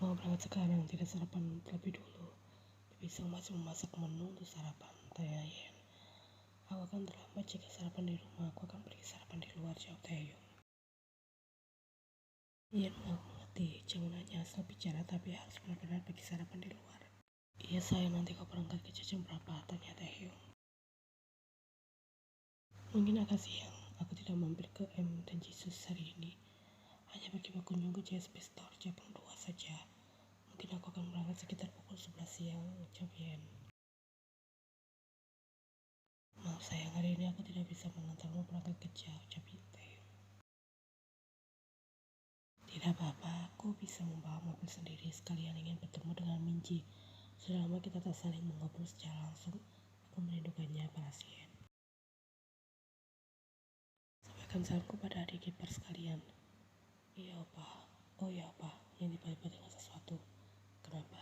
Mau berangkat sekarang, tidak sarapan terlebih dulu. Pisang masih memasak menu untuk sarapan, tanya Yen. Aku akan terlambat jika sarapan di rumah, aku akan pergi sarapan di luar, jawab Taeyong. Yen mengaku mengerti, jangan hanya asal bicara tapi harus benar-benar pergi sarapan di luar. Iya sayang, nanti kau berangkat kerja jam berapa, tanya Taeyong. Mungkin agak siang, aku tidak mampir ke M dan Jesus hari ini. Hanya pergi berkunjung ke JSP Store cabang 2 saja. Mungkin aku akan berangkat sekitar pukul 11 siang, ucap Yen. Maaf sayang, hari ini aku tidak bisa mengantarmu berangkat kerja, ucap Taeyong. Tidak apa-apa, aku bisa membawa mobil sendiri, sekalian ingin bertemu dengan Minji. Sudah lama kita tak saling mengobrol secara langsung, aku merindukannya, balas Yen. Sampaikan salamku pada adik ipar sekalian. Iya opa, oh iya opa, yang tiba-tiba dengan sesuatu. Kenapa?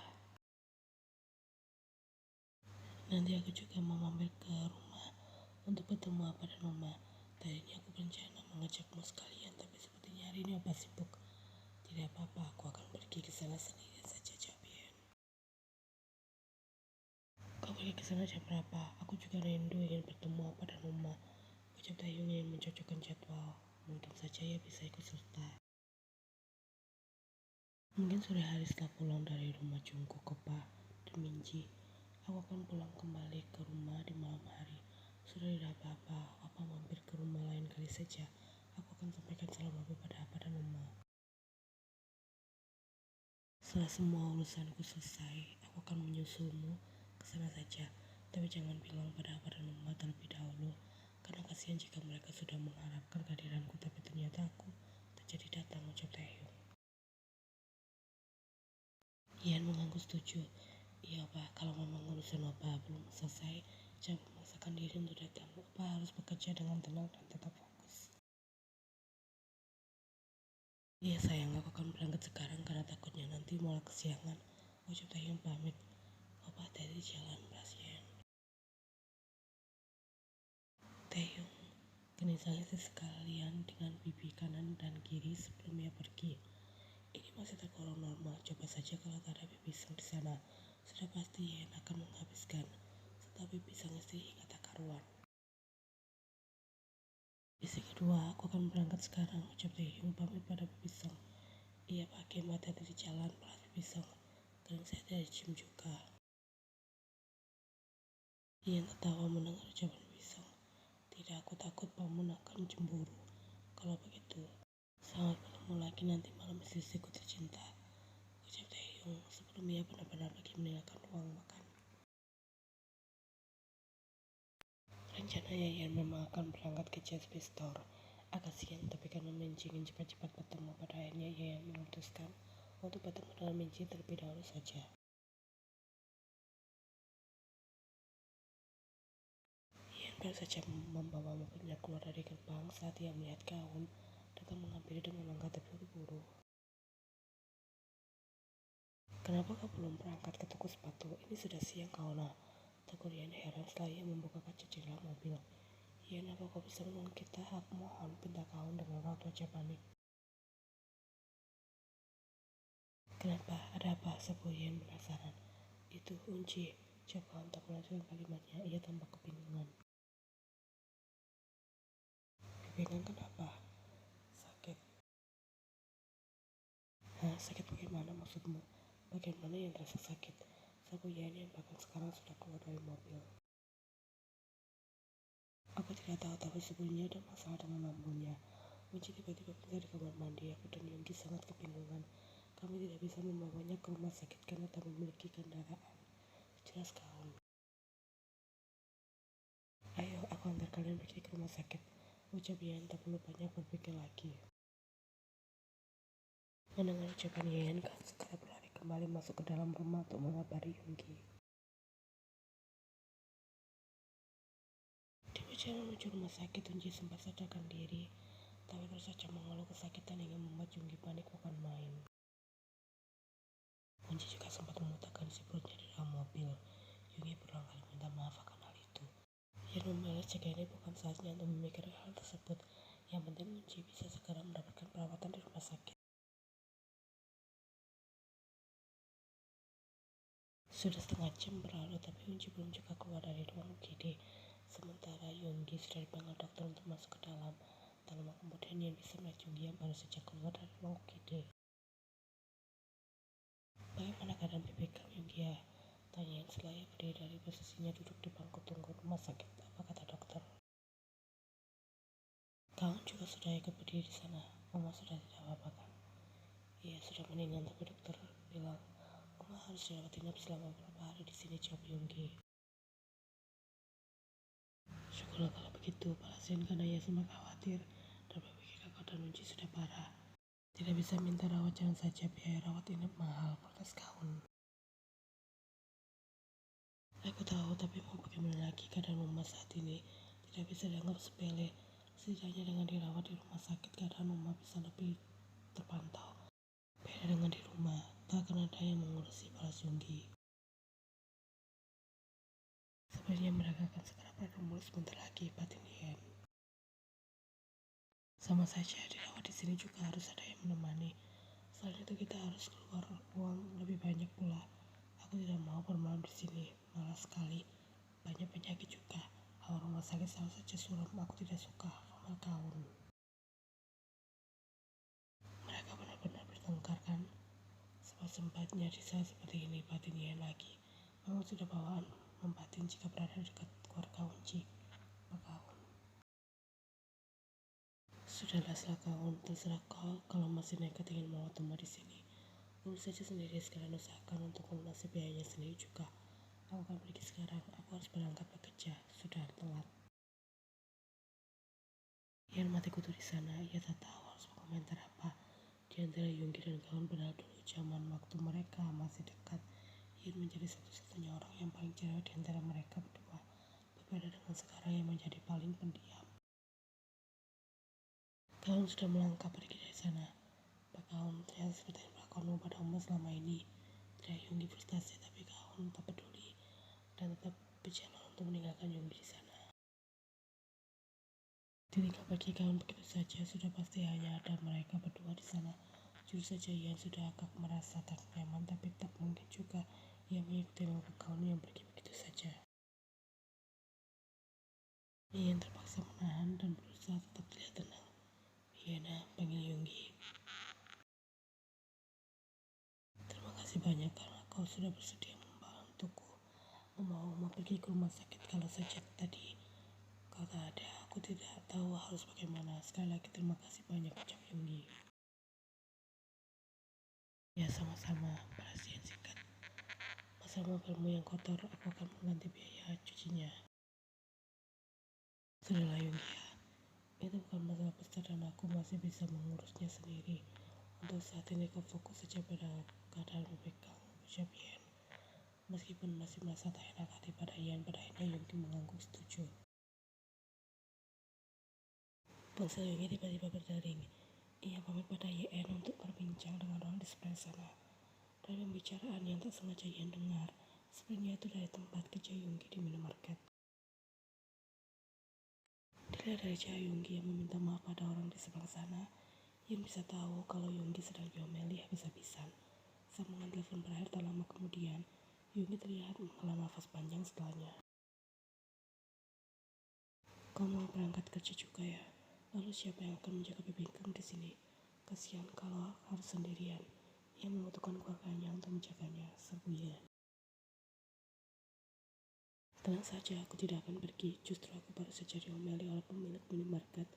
Nanti aku juga mau mampir ke rumah untuk bertemu Apa dan Oma. Tadinya aku berencana mengajakmu sekalian, tapi sepertinya hari ini Opa sibuk. Tidak apa-apa, aku akan pergi ke sana sendirian saja, jawab Yen. Kau pergi ke sana jam berapa? Aku juga rindu ingin bertemu Apa dan Oma, ucap Taeyong yang mencocokkan jadwal. Mungkin saja ya bisa ikut serta. Mungkin sore hari setelah pulang dari rumah Jungkook, Opa dan Minji. Aku akan pulang kembali ke rumah di malam hari. Sudah tidak apa-apa, Opa mampir ke rumah lain kali saja. Aku akan sampaikan salam Opa pada Apa dan Oma. Setelah semua urusanku selesai, aku akan menyusulmu ke sana saja. Tapi jangan bilang pada Apa dan Oma terlebih dahulu, karena kasihan jika mereka sudah mengharapkan kehadiranku tapi ternyata aku tak jadi datang, ucap Taeyong. Yen mengangguk setuju. Iya Opa, kalau memang urusan Opa belum selesai, jangan memaksakan diri untuk datang. Opa harus bekerja dengan tenang dan tetap fokus. Iya sayang, aku akan berangkat sekarang karena takutnya nanti malah kesiangan, ucap Taeyong pamit. Opa hati-hati di jalan, balas Yen. Taeyong kening sekalian dengan pipi kanan dan kiri sebelum ia pergi. Ini masih tergolong normal, coba saja kalau tak ada pisang di sana. Sudah pasti Yen akan menghabiskan tetapi pisang istri hingga tak karuan. Misi kedua, aku akan berangkat sekarang, ucap Taeyong pamit pada pisang. Ia pakai mata di jalan, balas pisang. Kadang saya tidak dicium juga. Ia tertawa mendengar ucapan pisang. Tidak, aku takut paman akan cemburu. Kalau begitu, selamat bertemu lagi nanti malam istriku tercinta, ucap Taeyong sebelum ia benar-benar pergi meninggalkan ruang makan. Rencananya Yen memang akan berangkat ke JSP Store. Agak siang, tapi karena Minji ingin cepat-cepat bertemu, pada akhirnya Yen memutuskan untuk bertemu dengan Minji terlebih dahulu saja. Yen baru saja membawa mobilnya keluar dari gerbang saat ia melihat gaun datang menghampiri dengan langkah terburu-buru. Kenapa kau belum berangkat ke toko sepatu? Ini sudah siang, Kauna. Tegur Yen heran setelah ia membuka kaca jendela mobil. Yen, apa kau bisa menolong kita? Aku mohon, pinta Kaun dengan raut wajah panik. Kenapa? Ada apa? Sabu Yen penasaran. Itu kunci. Coba untuk melanjutkan kalimatnya, ia tampak kebingungan. Kebingungan kenapa? Sakit. Hah? Sakit bagaimana maksudmu? Bagian mana yang terasa sakit? Sabu Yen yang bahkan sekarang sudah keluar dari mobil. Aku tidak tahu, tapi sebelumnya ada masalah dengan lampunya. Minji tiba-tiba pingsan di kamar mandi. Aku dan Yonggi sangat kebingungan. Kami tidak bisa membawanya ke rumah sakit karena tak memiliki kendaraan. Jelas Kaun. Ayo, aku antar kalian pergi ke rumah sakit, ucap Yen tak perlu banyak berpikir lagi. Mendengar ucapan Yen, Kaun segera berlari kembali masuk ke dalam rumah untuk mengabari Yonggi. Di perjalanan menuju rumah sakit, Yonggi sempat sadarkan diri, tapi terus saja mengeluh kesakitan hingga membuat Yonggi panik bukan main. Yonggi juga sempat memutarkan isi perutnya di dalam mobil. Yonggi berulang kali minta maaf akan hal itu. Yen membalas jika ini bukan saatnya untuk memikirkan hal tersebut. Yang penting Yonggi bisa segera mendapatkan perawatan di rumah sakit. Sudah setengah jam berlalu tapi Yunggi belum juga keluar dari ruang UGD. Sementara Yunggi sudah dipanggil dokter untuk masuk ke dalam. Tak lama kemudian Yan bisa melihat Yunggi yang baru saja keluar dari ruang UGD. Bagaimana keadaan pipi kamu, Yunggi ya? Tanya Yan setelah ia berdiri dari posisinya duduk di bangku tunggu rumah sakit. Apa kata dokter? Kamu juga sudah ikut berdiri di sana. Mama sudah tidak apa-apa kan? Iya sudah mendingan tapi dokter bilang Mama harus dirawat inap selama beberapa hari di sini, jawab Yunggi. Syukurlah kalau begitu, balas Yan karena ia sempat khawatir dan berpikir kakak dan Yunggi sudah parah. Tidak bisa minta rawat, jangan saja biaya rawat inap mahal, protes Kaun. Aku tahu, tapi mau bagaimana lagi, keadaan Mama saat ini tidak bisa dianggap sepele. Setidaknya dengan dirawat di rumah sakit, keadaan Mama bisa lebih terpantau. Beda dengan di rumah, tak akan ada yang mengurusi, balas Yunggi. Sebenarnya mereka akan segera bertemu sebentar lagi, batin Yan. Sama saja, dirawat di sini juga harus ada yang menemani. Selain itu kita harus keluar uang lebih banyak pula. Aku tidak mau bermalam di sini, malas sekali. Banyak penyakit juga. Hal rumah sakit selalu saja suram, aku tidak suka, formal Kaun. Mereka benar-benar bertengkar kan? Sempat-sempatnya di saat seperti ini, batin Yan lagi. Memang sudah bawaan membatin jika berada dekat keluarga Unci. Kaun. Sudahlah Kaun, terserah kau kalau masih nekat ingin merawat Mama di sini. Urus saja sendiri, sekalian usahakan untuk melunasi biayanya sendiri juga. Aku akan pergi sekarang, aku harus berangkat bekerja, sudah telat. Yan mati kutu di sana, ia tak tahu harus berkomentar apa. Di antara Yunggi dan kawan padahal dulu zaman waktu mereka masih dekat, Yan menjadi satu-satunya orang yang paling cerewet di antara mereka berdua. Berbeda dengan sekarang yang menjadi paling pendiam. Kawan sudah melangkah pergi dari sana. Kawan ternyata seperti yang berlakukan pada Uma selama ini. Tidak Yunggi frustasi, tapi kawan tak peduli dan tetap berjalan untuk meninggalkan Yunggi di sana. Ditinggal pergi kawan begitu saja, sudah pasti hanya ada mereka berdua di sana. Jujur saja Yan sudah agak merasa tak nyaman, tapi tak mungkin juga ia mengikuti langkah kawan yang pergi begitu saja. Yan terpaksa menahan dan berusaha tetap terlihat tenang. Yana, panggil Yunggi. Terima kasih banyak karena kau sudah bersedia membantuku membawa Uma pergi ke rumah sakit. Kalau saja tadi kau tak ada, aku tidak tahu harus bagaimana. Sekali lagi terima kasih banyak, ucap Yunggi. Ya sama-sama, balas Yan singkat. Masalah mobilmu yang kotor, aku akan mengganti biaya cucinya. Sudahlah Yunggi ya, itu bukan masalah besar dan aku masih bisa mengurusnya sendiri. Untuk saat ini kau fokus saja pada keadaan bebek kamu, ucap Yan. Meskipun masih merasa tak enak hati pada Yan, pada akhirnya Yunggi mengangguk setuju. Ponsel Yunggi tiba-tiba berdering. Ia pamit pada Yan untuk berbincang dengan orang di sebelah sana. Dari pembicaraan yang tak sengaja Yan dengar, sebenarnya itu dari tempat kerja Yunggi di minimarket. Dilihat dari cara Yunggi yang meminta maaf pada orang di sebelah sana, Yan bisa tahu kalau Yunggi sedang diomeli habis-habisan. Sambungan telepon berakhir tak lama kemudian, Yunggi terlihat menghela nafas panjang setelahnya. Kau mau berangkat kerja juga ya? Lalu siapa yang akan menjaga Bebingkeng di sini? Kasihan kalau harus sendirian. Ia membutuhkan keluarganya untuk menjaganya, serbu Yan. Tenang saja, aku tidak akan pergi. Justru aku baru saja diomeli oleh pemilik minimarket.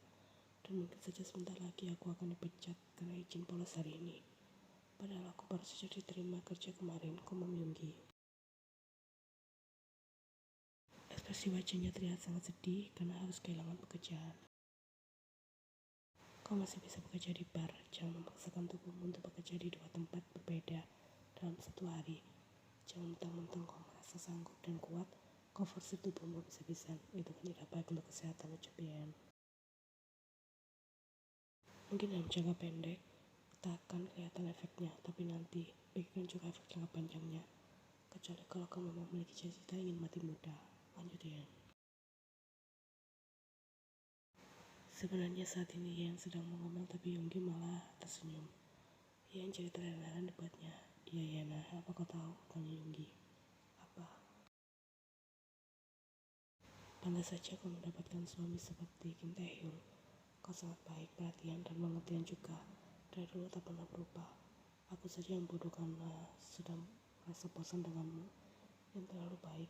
Dan mungkin saja sebentar lagi aku akan dipecat karena izin polos hari ini. Padahal aku baru saja diterima kerja kemarin, komam Yunggi. Ekspresi wajahnya terlihat sangat sedih karena harus kehilangan pekerjaan. Kau masih bisa bekerja di bar, jangan memaksakan tubuhmu untuk bekerja di dua tempat berbeda dalam satu hari. Jangan mentang-mentang kau merasa sanggup dan kuat, kau forsir tubuhmu bisa-bisan. Itu kan tidak baik untuk kesehatan, ucap Yan. Mungkin dalam jangka pendek tak akan kelihatan efeknya, tapi nanti pikirkan juga efek jangka panjangnya. Kecuali kalau kamu memiliki cita-cita ingin mati muda, lanjut Yan. Sebenarnya saat ini Yan sedang mengomel, tapi Yunggi malah tersenyum. Yan jadi terheran dibuatnya. Iya Yana, apa kau tahu? Tanya Yunggi. Pantas saja kau mendapatkan suami seperti Kim Taehyung. Kau sangat baik, perhatian, dan pengertian juga. Dari dulu tak pernah berubah. Aku saja yang bodoh karena sudah merasa bosan denganmu yang terlalu baik.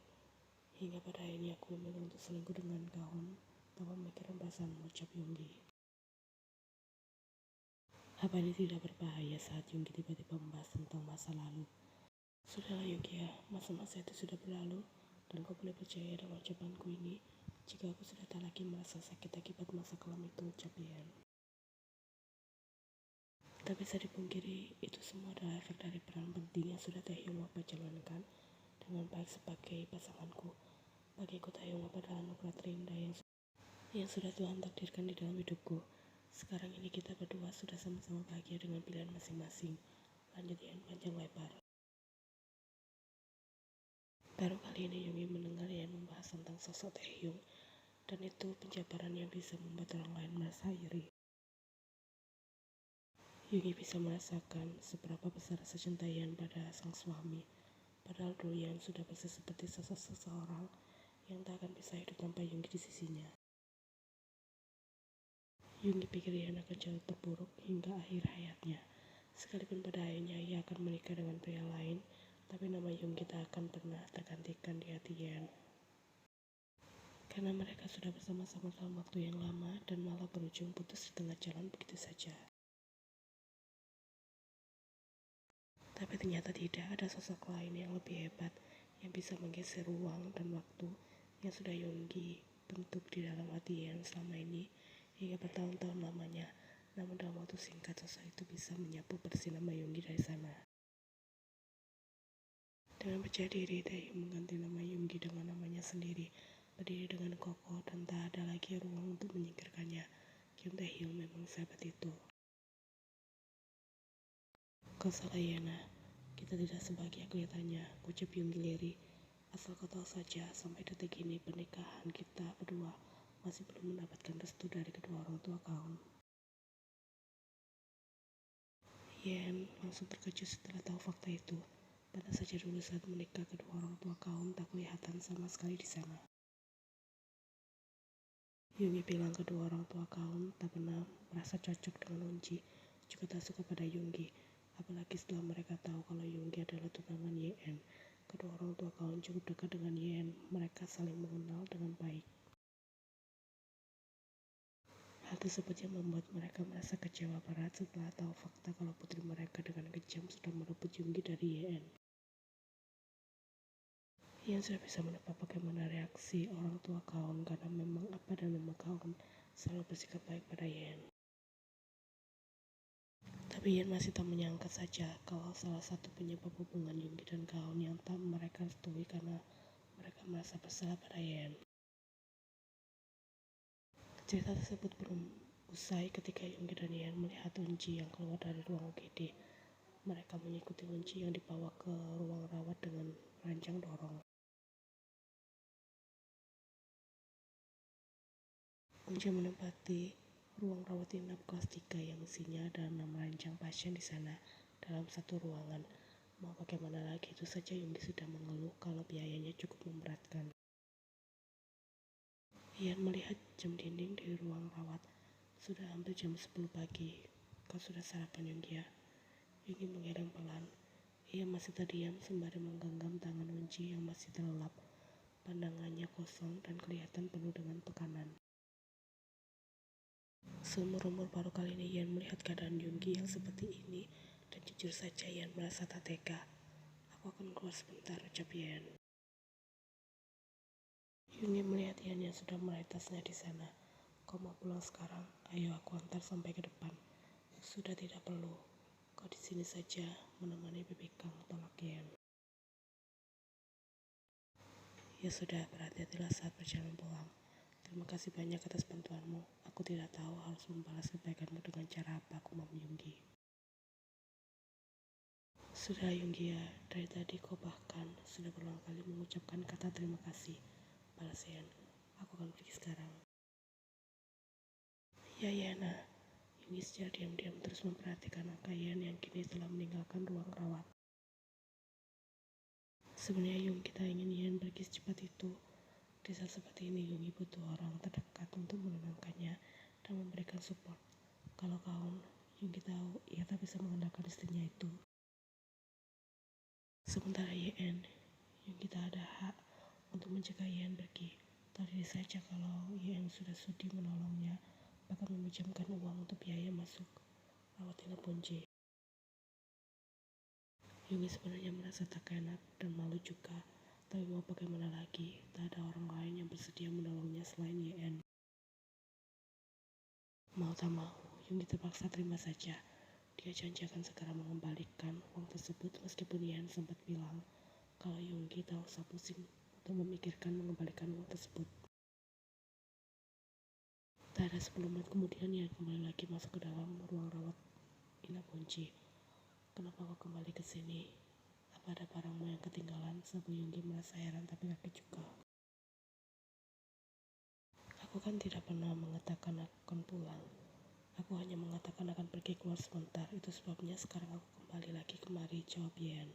Hingga pada akhirnya aku memilih untuk selingkuh dengan kawan tanpa memikirkan perasaanmu, ucap Yoongi. Apa ini tidak berbahaya saat Yoongi tiba-tiba membahas tentang masa lalu? Sudahlah Yoongi ya, masa-masa itu sudah berlalu dan kau boleh percaya dengan ucapanku ini jika aku sudah tak lagi merasa sakit akibat masa kelam itu, ucap Yeon. Tak bisa dipungkiri, itu semua adalah efek dari peran penting yang sudah Taehyung Wapa jalankan dengan baik sebagai pasanganku. Bagiku Taehyung Wapa adalah anugerah terindah yang sudah Tuhan takdirkan di dalam hidupku. Sekarang ini kita berdua sudah sama-sama bahagia dengan pilihan masing-masing. Lanjut Yeon panjang lebar. Baru kali ini Yoongi mendengar Yeon membahas tentang sosok Taehyung, dan itu penjabaran yang bisa membuat orang lain merasa iri. Yoongi bisa merasakan seberapa besar rasa cinta Yeon pada sang suami. Padahal dulu Yeon sudah persis seperti sosok seseorang yang tak akan bisa hidup tanpa Yoongi di sisinya. Yoongi pikir Yeon akan jauh terpuruk hingga akhir hayatnya. Sekalipun pada akhirnya ia akan menikah dengan pria lain, tapi nama Yoongi tak akan pernah tergantikan di hati Yeon. Karena mereka sudah bersama-sama dalam waktu yang lama dan malah berujung putus di tengah jalan begitu saja. Tapi ternyata tidak, ada sosok lain yang lebih hebat yang bisa menggeser ruang dan waktu yang sudah Yoongi bentuk di dalam hati Yeon selama ini hingga bertahun-tahun lamanya. Namun dalam waktu singkat sosok itu bisa menyapu bersih nama Yoongi dari sana. Dengan percaya diri, Taehyung mengganti nama Yoongi dengan namanya sendiri, berdiri dengan kokoh dan tak ada lagi ruang untuk menyingkirkannya. Kim Taehyung memang sahabat itu. Kau salah Yena, kita tidak sebahagia kelihatannya, ucap Yoongi lirih. Asal kau tahu saja, sampai detik ini pernikahan kita berdua masih belum mendapatkan restu dari kedua orang tua kau. Yeon langsung terkejut setelah tahu fakta itu. Pantas saja dulu saat menikah kedua orang tua kaum tak kelihatan sama sekali di sana. Yoongi bilang kedua orang tua kaum tak pernah merasa cocok dengan Eunji, juga tak suka pada Yoongi. Apalagi setelah mereka tahu kalau Yoongi adalah tunangan Yeon. Kedua orang tua kaum cukup dekat dengan Yeon, mereka saling mengenal dengan baik. Hal tersebut yang membuat mereka merasa kecewa berat setelah tahu fakta kalau putri mereka dengan kejam sudah merebut Yoongi dari Yeon. Yeon sudah bisa menebak bagaimana reaksi orang tua kaum karena memang apa dan mama kaum selalu bersikap baik pada Yeon. Tapi Yeon masih tak menyangka saja kalau salah satu penyebab hubungan Yoongi dan kaum yang tak mereka restui karena mereka merasa bersalah pada Yeon. Cerita tersebut belum usai ketika Yoongi dan Yeon melihat Eunji yang keluar dari ruang UGD. Mereka mengikuti Eunji yang dibawa ke ruang rawat dengan rancang dorong. Eunji menempati ruang rawat inap kelas 3 yang isinya ada 6 rancang pasien di sana dalam satu ruangan. Mau bagaimana lagi, itu saja Yoongi sudah mengeluh kalau biayanya cukup memberatkan. Yeon melihat jam dinding di ruang rawat. Sudah hampir jam 10 pagi. Kau sudah sarapan Yoongi ya? Yoongi mengeleng pelan. Ia masih terdiam sembari menggenggam tangan Eunji yang masih terlelap. Pandangannya kosong dan kelihatan penuh dengan tekanan. Seumur-umur baru kali ini Yeon melihat keadaan Yoongi yang seperti ini, dan jujur saja Yeon merasa tak tega. Aku akan keluar sebentar, ucap Yeon. Yoongi melihat Yeon yang sudah meraih tasnya di sana. Kau mau pulang sekarang? Ayo aku antar sampai ke depan. Sudah tidak perlu. Kau di sini saja menemani baby Kang, tolak Yeon. Ya sudah, berhati-hatilah saat berjalan pulang. Terima kasih banyak atas bantuanmu. Aku tidak tahu harus membalas kebaikanmu dengan cara apa, aku mau Yoongi. Sudah Yoongi ya, dari tadi kau bahkan sudah berulang kali mengucapkan kata terima kasih. Balas Yeon. Aku akan pergi sekarang. Ya Yana. Yoongi secara diam-diam terus memperhatikan angka Yeon yang kini telah meninggalkan ruang rawat. Sebenarnya Yoongi tak ingin Yeon pergi secepat itu. Di saat seperti ini, Yonggi butuh orang terdekat untuk menenangkannya dan memberikan support. Kalau Kaun, Yonggi tahu ia tak bisa mengandalkan istrinya itu. Sementara Yen, Yonggi tak ada hak untuk mencegah Yen pergi. Tahu diri saja kalau Yen sudah sudi menolongnya, bahkan meminjamkan uang untuk biaya masuk rawat inap Bonje. Yonggi sebenarnya merasa tak enak dan malu juga, tapi mau bagaimana lagi, tak ada orang lain yang bersedia menolongnya selain Yen. Mau tak mau, Yonggi terpaksa terima saja. Dia janji akan segera mengembalikan uang tersebut meskipun Yen sempat bilang kalau Yonggi tak usah pusing untuk memikirkan mengembalikan uang tersebut. Tak ada 10 menit kemudian Yen kembali lagi masuk ke dalam ruang rawat inap Bonje. Kenapa kau kembali ke sini? Apa ada barangmu yang ketinggalan? Sabu Yonggi merasa heran tapi kaget juga. Aku kan tidak pernah mengatakan aku akan pulang. Aku hanya mengatakan akan pergi keluar sebentar. Itu sebabnya sekarang aku kembali lagi kemari, jawab Yen.